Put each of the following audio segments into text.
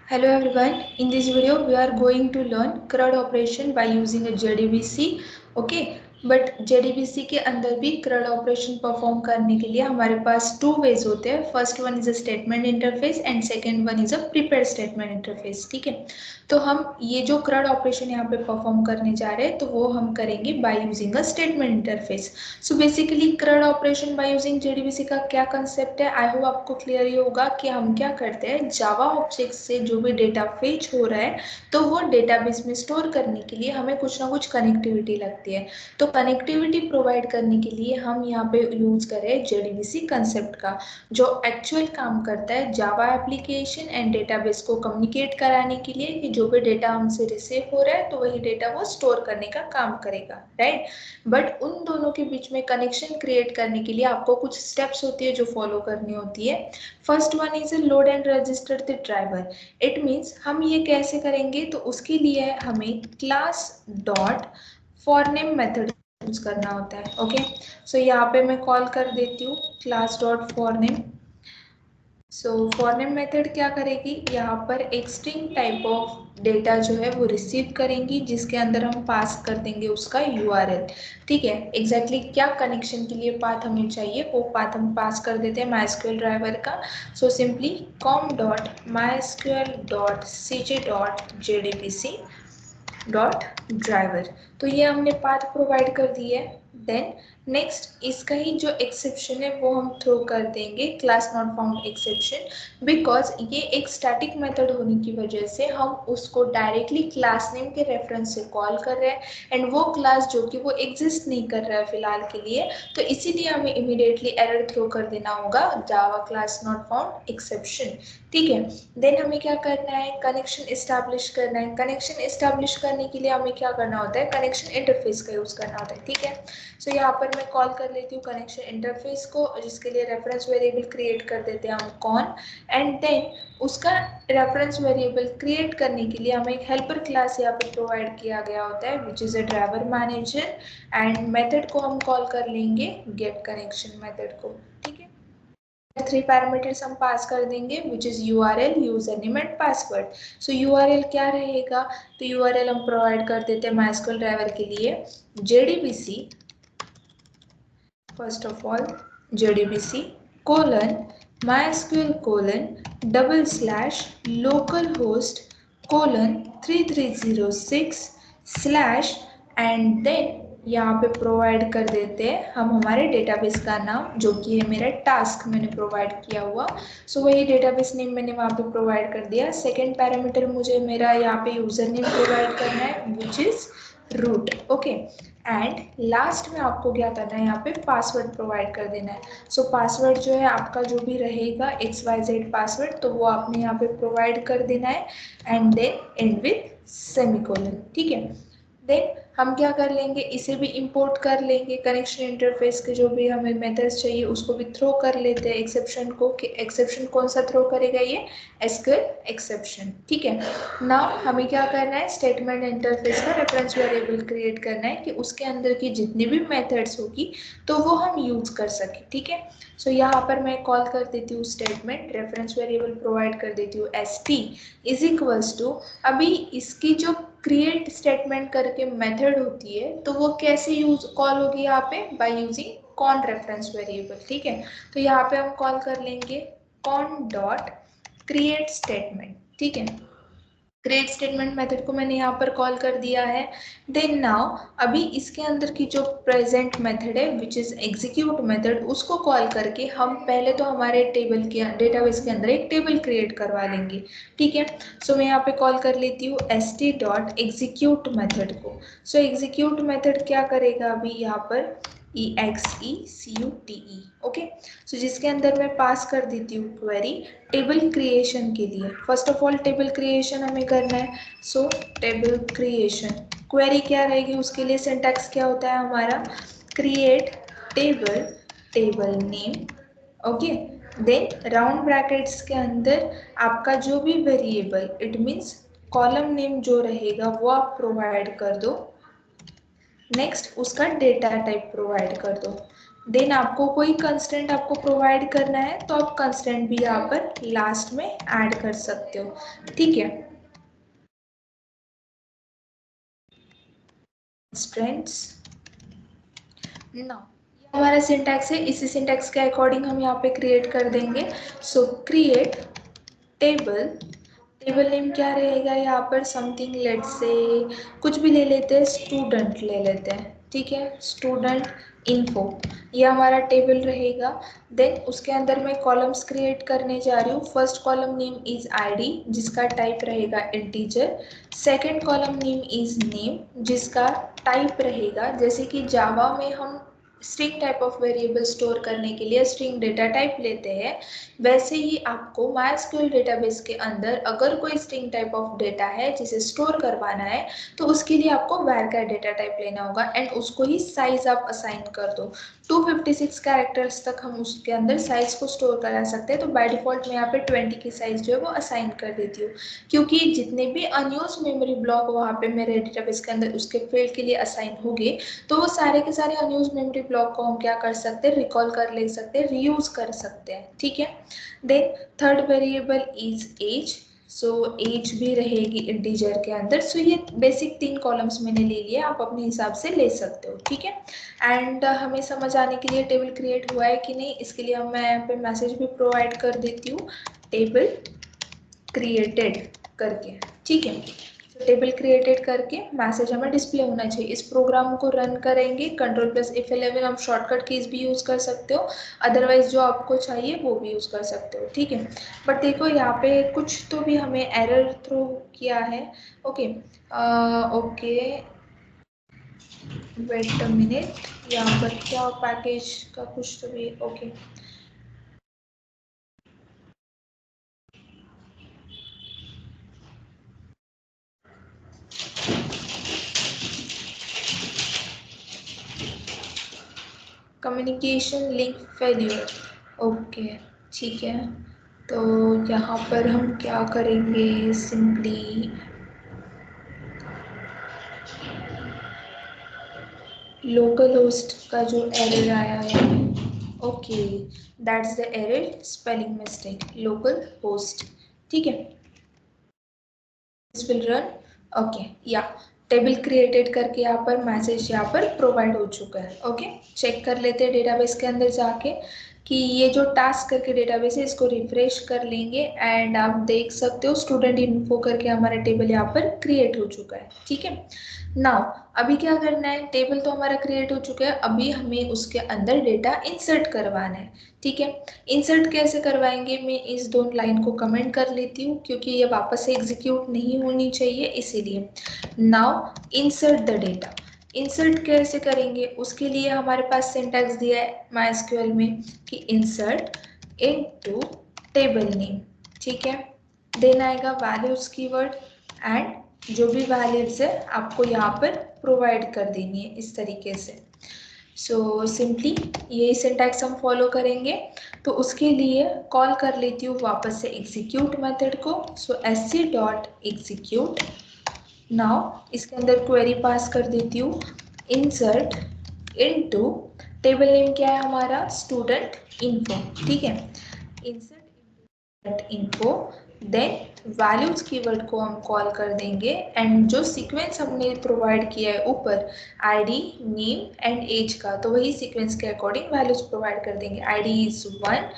Hello everyone. In this video, we are going to learn CRUD operation by using a JDBC. Okay, but JDBC के अंदर भी CRUD operation perform करने के लिए हमारे पास two ways होते हैं. First one is a statement interface and second one is a prepare statement interface. ठीक है, तो हम ये जो CRUD ऑपरेशन यहाँ पे परफॉर्म करने जा रहे हैं तो वो हम करेंगे by using a statement interface. So basically CRUD operation by using JDBC का क्या कंसेप्ट है, आई होप आपको क्लियर ही होगा कि हम क्या करते हैं. जावा ऑब्जेक्ट से जो भी डेटा फेच हो रहा है तो वो डेटाबेस में स्टोर करने के लिए हमें कुछ ना कुछ कनेक्टिविटी लगती है. तो कनेक्टिविटी प्रोवाइड करने के लिए हम यहाँ पे यूज करें JDBC कंसेप्ट का, जो एक्चुअल काम करता है जावा एप्लीकेशन एंड डेटाबेस को कम्युनिकेट कराने के लिए कि जो भी डेटा हमसे रिसीव हो रहा है तो वही डेटा वो स्टोर करने का काम करेगा, राइट. बट उन दोनों के बीच में कनेक्शन क्रिएट करने के लिए आपको कुछ स्टेप्स होती है जो फॉलो करनी होती है. First one is load and register the driver. It means हम ये कैसे करेंगे, तो उसके लिए हमें class dot for name method use करना होता है. ओके, सो यहाँ पे मैं कॉल कर देती हूँ class dot for name. So for name method क्या करेगी, यहाँ पर एक स्ट्रिंग टाइप ऑफ डेटा जो है वो रिसीव करेंगी जिसके अंदर हम पास कर देंगे उसका URL. ठीक है, एग्जैक्टली क्या कनेक्शन के लिए पाथ हमें चाहिए वो पाथ हम पास कर देते हैं MySQL ड्राइवर का. So simply com dot mysql dot cj dot jdbc dot driver. तो ये हमने पाथ प्रोवाइड कर दी है. देन नेक्स्ट इसका ही जो एक्सेप्शन है वो हम थ्रो कर देंगे class not found exception, because ये एक स्टैटिक मेथड होने की वजह से हम उसको डायरेक्टली क्लास नेम के रेफरेंस से कॉल कर रहे हैं एंड वो क्लास जो कि वो एग्जिस्ट नहीं कर रहा है फिलहाल के लिए, तो इसीलिए हमें इमीडिएटली एरर थ्रो कर देना होगा Java class not found exception. ठीक है, देन हमें क्या करना है, कनेक्शन इस्टेब्लिश करना है. कनेक्शन इस्टेब्लिश करने के लिए हमें क्या करना होता है, कनेक्शन इंटरफेस का यूज करना होता है. ठीक है, सो यहाँ पर मैं कॉल कर लेती हूँ कनेक्शन इंटरफेस को, जिसके लिए रेफरेंस वेरिएबल क्रिएट कर देते हैं हम कॉन, एंड देन उसका रेफरेंस वेरिएबल क्रिएट करने के लिए हमें एक हेल्पर क्लास यहाँ पे प्रोवाइड किया गया होता है which is a driver manager, and method को हम कॉल कर लेंगे गेट कनेक्शन मेथड को. ठीक है, थ्री पैरामीटर्स हम पास कर देंगे which is URL, user name and password. So URL क्या रहेगा, तो URL हम प्रोवाइड कर देते हैं MySQL ड्राइवर के लिए JDBC, first of all JDBC colon MySQL colon double slash local host colon 3306 slash, and then यहाँ पे प्रोवाइड कर देते हैं हम हमारे डेटाबेस का नाम जो कि है मेरा टास्क मैंने प्रोवाइड किया हुआ. सो वही डेटाबेस नेम मैंने वहाँ पे प्रोवाइड कर दिया. सेकेंड पैरामीटर मुझे मेरा यहाँ पे यूजर नेम प्रोवाइड करना है which is root. Okay, and last में आपको क्या करना है, यहाँ पे पासवर्ड प्रोवाइड कर देना है. सो पासवर्ड जो है आपका जो भी रहेगा XYZ पासवर्ड तो वो आपने यहाँ पे प्रोवाइड कर देना है, and then and with semicolon. ठीक है, देन हम क्या कर लेंगे, इसे भी इंपोर्ट कर लेंगे कनेक्शन इंटरफेस के जो भी हमें मेथड्स चाहिए उसको भी थ्रो कर लेते हैं एक्सेप्शन को, कि एक्सेप्शन कौन सा थ्रो करेगा, ये SQL एक्सेप्शन. ठीक है, नाउ हमें क्या करना है, स्टेटमेंट इंटरफेस का रेफरेंस वेरिएबल क्रिएट करना है कि उसके अंदर की जितनी भी मेथड्स होगी तो वो हम यूज कर सके. ठीक है, सो यहाँ पर मैं कॉल कर देती हूँ स्टेटमेंट, रेफरेंस वेरिएबल प्रोवाइड कर देती हूँ ST इज इक्वल्स टू, अभी इसकी जो क्रिएट स्टेटमेंट करके मेथड होती है तो वो कैसे यूज कॉल होगी यहाँ पे, by using con reference variable. ठीक है, तो यहाँ पे हम कॉल कर लेंगे कॉन डॉट क्रिएट स्टेटमेंट. ठीक है, क्रिएट स्टेटमेंट मेथड को मैंने यहाँ पर कॉल कर दिया है. देन नाउ अभी इसके अंदर की जो प्रेजेंट मेथड है विच इज एग्जीक्यूट मेथड, उसको कॉल करके हम पहले तो हमारे टेबल के डेटाबेस के अंदर एक टेबल क्रिएट करवा लेंगे. ठीक है, सो मैं यहाँ पे कॉल कर लेती हूँ st डॉट एग्जीक्यूट मेथड को. सो एग्जीक्यूट मेथड क्या करेगा अभी यहाँ पर EXECUTE. ओके, सो जिसके अंदर मैं पास कर देती हूँ क्वेरी टेबल क्रिएशन के लिए. First of all table creation हमें करना है. सो टेबल क्रिएशन क्वेरी क्या रहेगी, उसके लिए सिंटैक्स क्या होता है हमारा, create table, table name. Okay, then round brackets के अंदर आपका जो भी variable, it means column name जो रहेगा वो आप प्रोवाइड कर दो. नेक्स्ट उसका डेटा टाइप प्रोवाइड कर दो. देन आपको कोई कंस्टेंट आपको प्रोवाइड करना है तो आप कंस्टेंट भी यहाँ पर लास्ट में ऐड कर सकते हो, ठीक है। कंस्टेंट्स नाउ हमारा सिंटैक्स है, इसी सिंटैक्स के अकॉर्डिंग हम यहाँ पे क्रिएट कर देंगे। सो क्रिएट टेबल, टेबल नेम क्या रहेगा यहाँ पर, समथिंग लेट्स से कुछ भी ले लेते हैं, स्टूडेंट ले लेते हैं, ठीक है, स्टूडेंट इन्फो, ये हमारा टेबल रहेगा। देन उसके अंदर मैं कॉलम्स क्रिएट करने जा रही हूँ। First column name is ID जिसका टाइप रहेगा integer, second column name is name जिसका टाइप रहेगा, जैसे कि जावा में हम string type of variable store करने के लिए स्ट्रिंग डेटा टाइप लेते हैं, वैसे ही आपको MySQL डेटाबेस के अंदर अगर कोई स्ट्रिंग टाइप ऑफ डेटा है जिसे स्टोर करवाना है तो उसके लिए आपको varchar डेटा टाइप लेना होगा एंड उसको ही साइज आप असाइन कर दो। 256 कैरेक्टर्स तक हम उसके अंदर साइज को स्टोर करा सकते हैं, तो बाय डिफॉल्ट मैं यहाँ पे 20 की साइज जो है वो असाइन कर देती हूँ, क्योंकि जितने भी अनयूज मेमोरी ब्लॉक वहाँ पे मेरे डेटाबेस के अंदर उसके फील्ड के लिए असाइन होंगे तो वो सारे के सारे अनयूज मेमोरी ब्लॉक को हम क्या कर सकते हैं, रिकॉल कर ले सकते हैं, रीयूज कर सकते हैं, ठीक है। Then third variable is age, so age भी रहेगी इंटीजर के अंदर। सो ये बेसिक 3 कॉलम्स मैंने ले लिए, आप अपने हिसाब से ले सकते हो, ठीक है। एंड हमें समझ आने के लिए टेबल क्रिएट हुआ है कि नहीं, इसके लिए मैं यहाँ पे मैसेज भी प्रोवाइड कर देती हूँ, टेबल क्रिएटेड करके, ठीक है। टेबल क्रिएटेड करके मैसेज हमें डिस्प्ले होना चाहिए। इस प्रोग्राम को रन करेंगे, Ctrl+F11 आप शॉर्टकट कीज भी यूज कर सकते हो, अदरवाइज जो आपको चाहिए वो भी यूज कर सकते हो, ठीक है। बट देखो यहाँ पे कुछ तो भी हमें एरर थ्रो किया है, okay okay wait a minute, यहाँ पर क्या पैकेज का कुछ तो भी, okay communication link failure, okay ठीक है। तो यहाँ पर हम क्या करेंगे, सिंपली लोकल होस्ट का जो एरर आया है, okay that's the error, spelling mistake, local host, ठीक है। दिस विल रन, ओके या टेबल क्रिएटेड करके यहाँ पर मैसेज यहाँ पर प्रोवाइड हो चुका है, ओके। चेक कर लेते हैं डेटाबेस के अंदर जाके कि ये जो टास्क करके डेटाबेस है इसको रिफ्रेश कर लेंगे एंड आप देख सकते हो स्टूडेंट इन्फो करके हमारा टेबल यहाँ पर क्रिएट हो चुका है, ठीक है। नाउ अभी क्या करना है, टेबल तो हमारा क्रिएट हो चुका है, अभी हमें उसके अंदर डेटा इंसर्ट करवाना है, ठीक है। इंसर्ट कैसे करवाएंगे, मैं इस दोनों लाइन को कमेंट कर लेती हूँ क्योंकि ये वापस से एग्जीक्यूट नहीं होनी चाहिए, इसीलिए। Now insert the data, insert कैसे करेंगे उसके लिए हमारे पास सिंटैक्स दिया है MySQL में कि इंसर्ट इनटू टेबल नेम, ठीक है। देन आएगा वैल्यूज कीवर्ड एंड जो भी वैल्यूज है आपको यहाँ पर प्रोवाइड कर देनी है इस तरीके से। सो सिंपली यही सिंटैक्स हम फॉलो करेंगे, तो उसके लिए कॉल कर लेती हूँ वापस से एग्जीक्यूट मेथड को। सो sc.execute, नाउ इसके अंदर क्वेरी पास कर देती हूँ, इंसर्ट इनटू टेबल नेम क्या है हमारा, स्टूडेंट इन्फो, ठीक है। Insert info, then values keyword को हम कॉल कर देंगे एंड जो सीक्वेंस हमने प्रोवाइड किया है ऊपर आईडी नेम एंड एज का, तो वही सीक्वेंस के अकॉर्डिंग वैल्यूज प्रोवाइड कर देंगे। आईडी इज 1,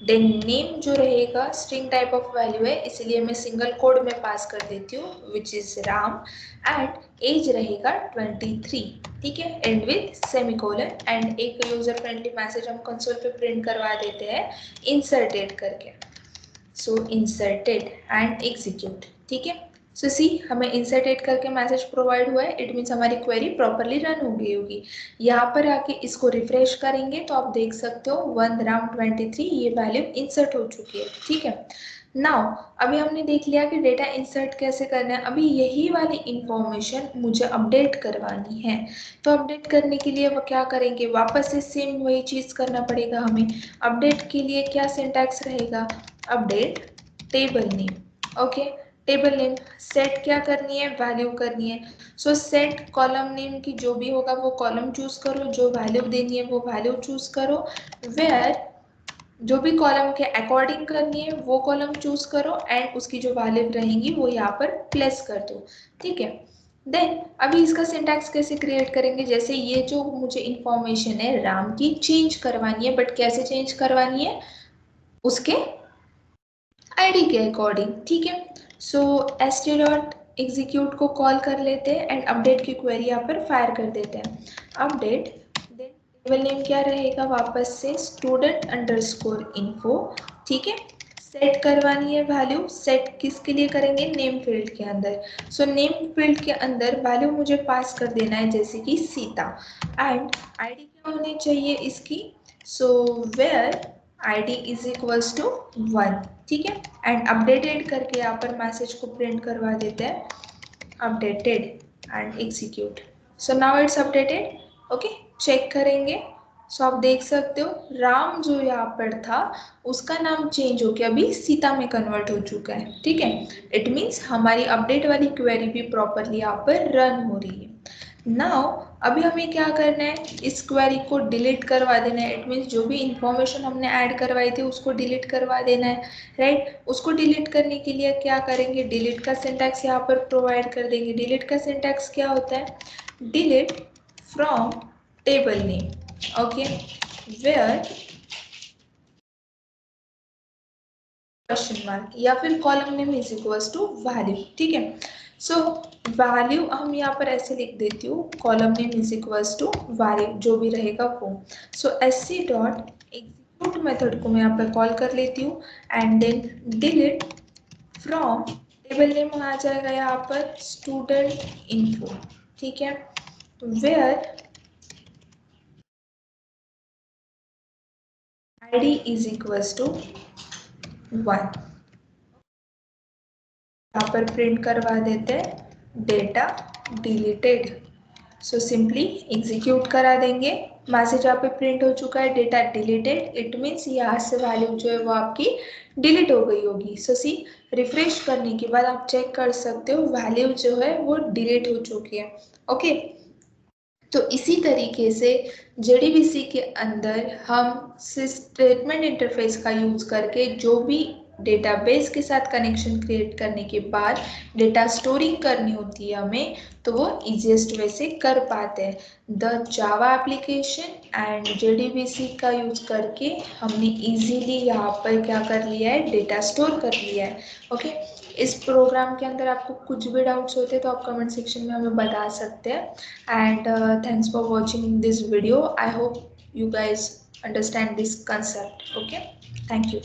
देन नेम जो रहेगा स्ट्रिंग टाइप ऑफ वैल्यू है इसलिए मैं सिंगल कोड में पास कर देती हूँ which is Ram, and age रहेगा 23, ठीक है, एंड विथ सेमीकोलन, एंड एक यूजर फ्रेंडली मैसेज हम कंसोल पे प्रिंट करवा देते हैं इंसर्टेड करके। सो इंसर्टेड एंड एग्जीक्यूट, ठीक है। सो सी हमें इंसर्टेड करके मैसेज प्रोवाइड हुआ है, इट मीन्स हमारी क्वेरी प्रॉपरली रन हो गई होगी। यहाँ पर आके इसको रिफ्रेश करेंगे तो आप देख सकते हो 1 राम 23 ये वैल्यू इंसर्ट हो चुकी है, ठीक है। नाउ अभी हमने देख लिया कि डेटा इंसर्ट कैसे करना है, अभी यही वाली इंफॉर्मेशन मुझे अपडेट करवानी है, तो अपडेट करने के लिए वो क्या करेंगे, वापस से सेम वही चीज़ करना पड़ेगा हमें। अपडेट के लिए क्या सिंटैक्स रहेगा, update table name, okay, table name, set क्या करनी है, वैल्यू करनी है। सो सेट कॉलम नेम की जो भी होगा वो कॉलम चूज करो, जो वैल्यू देनी है वो वैल्यू चूज करो। वेयर जो भी कॉलम के अकॉर्डिंग करनी है वो कॉलम चूज करो एंड उसकी जो वैल्यू रहेंगी वो यहाँ पर प्लेस कर दो। ठीक है, देन अभी इसका सिंटैक्स कैसे क्रिएट करेंगे, जैसे ये जो मुझे इंफॉर्मेशन है राम की चेंज करवानी है, बट कैसे चेंज करवानी है, उसके आईडी के अकॉर्डिंग। ठीक है, सो st डॉट एग्जीक्यूट को कॉल कर लेते हैं एंड अपडेट की क्वेरी यहाँ पर फायर कर देते हैं। अपडेट, देन टेबल नेम क्या रहेगा, वापस से स्टूडेंट अंडरस्कोर इन्फो। ठीक है, सेट करवानी है वैल्यू, सेट किसके लिए करेंगे, नेम फील्ड के अंदर। सो नेम फील्ड के अंदर वैल्यू मुझे पास कर देना है जैसे कि सीता, एंड आईडी क्या होनी चाहिए इसकी, so where id is equals to 1। ठीक है, एंड अपडेटेड करके यहाँ पर मैसेज को प्रिंट करवा देते हैं, updated and execute. So now it's updated. Okay, check करेंगे। सो आप देख सकते हो राम जो यहाँ पर था उसका नाम चेंज होकर अभी सीता में कन्वर्ट हो चुका है। ठीक है, इट मीन्स हमारी अपडेट वाली क्वेरी भी प्रॉपरली यहाँ पर रन हो रही है। नाउ अभी हमें क्या करना है, इस क्वेरी को डिलीट करवा देना है। इट मीन्स जो भी इंफॉर्मेशन हमने ऐड करवाई थी उसको डिलीट करवा देना है, राइट। उसको डिलीट करने के लिए क्या करेंगे, डिलीट का सिंटैक्स यहाँ पर प्रोवाइड कर देंगे। डिलीट का सिंटैक्स क्या होता है, delete from table name, okay, where question mark या फिर column name is equals to value. ठीक है, सो वैल्यू हम यहाँ पर ऐसे लिख देती हूँ, column name is equals to value जो भी रहेगा वो। So sc dot execute method को मैं यहाँ पर कॉल कर लेती हूँ and then delete from table name आ जाएगा यहाँ पर स्टूडेंट इन्फो। ठीक है, where id is equals to 1। यहाँ पर प्रिंट करवा देते हैं data deleted. So simply execute करा देंगे, मैसेज यहाँ पे प्रिंट हो चुका है डेटा डिलीटेड। इट मीन्स यहाँ से वैल्यू जो है वो आपकी डिलीट हो गई होगी। सो सी रिफ्रेश करने के बाद आप चेक कर सकते हो वैल्यू जो है वो डिलीट हो चुकी है। ओके, तो इसी तरीके से JDBC के अंदर हम स्टेटमेंट इंटरफेस का यूज करके जो भी डेटाबेस के साथ कनेक्शन क्रिएट करने के बाद डेटा स्टोरिंग करनी होती है हमें, तो वो इजीएस्ट वे से कर पाते हैं। The Java application and JDBC का यूज करके हमने इजीली यहाँ पर क्या कर लिया है, डेटा स्टोर कर लिया है। ओके, इस प्रोग्राम के अंदर आपको कुछ भी डाउट्स होते हैं तो आप कमेंट सेक्शन में हमें बता सकते हैं। And thanks for watching this video. I hope you guys understand this concept. Okay, thank you.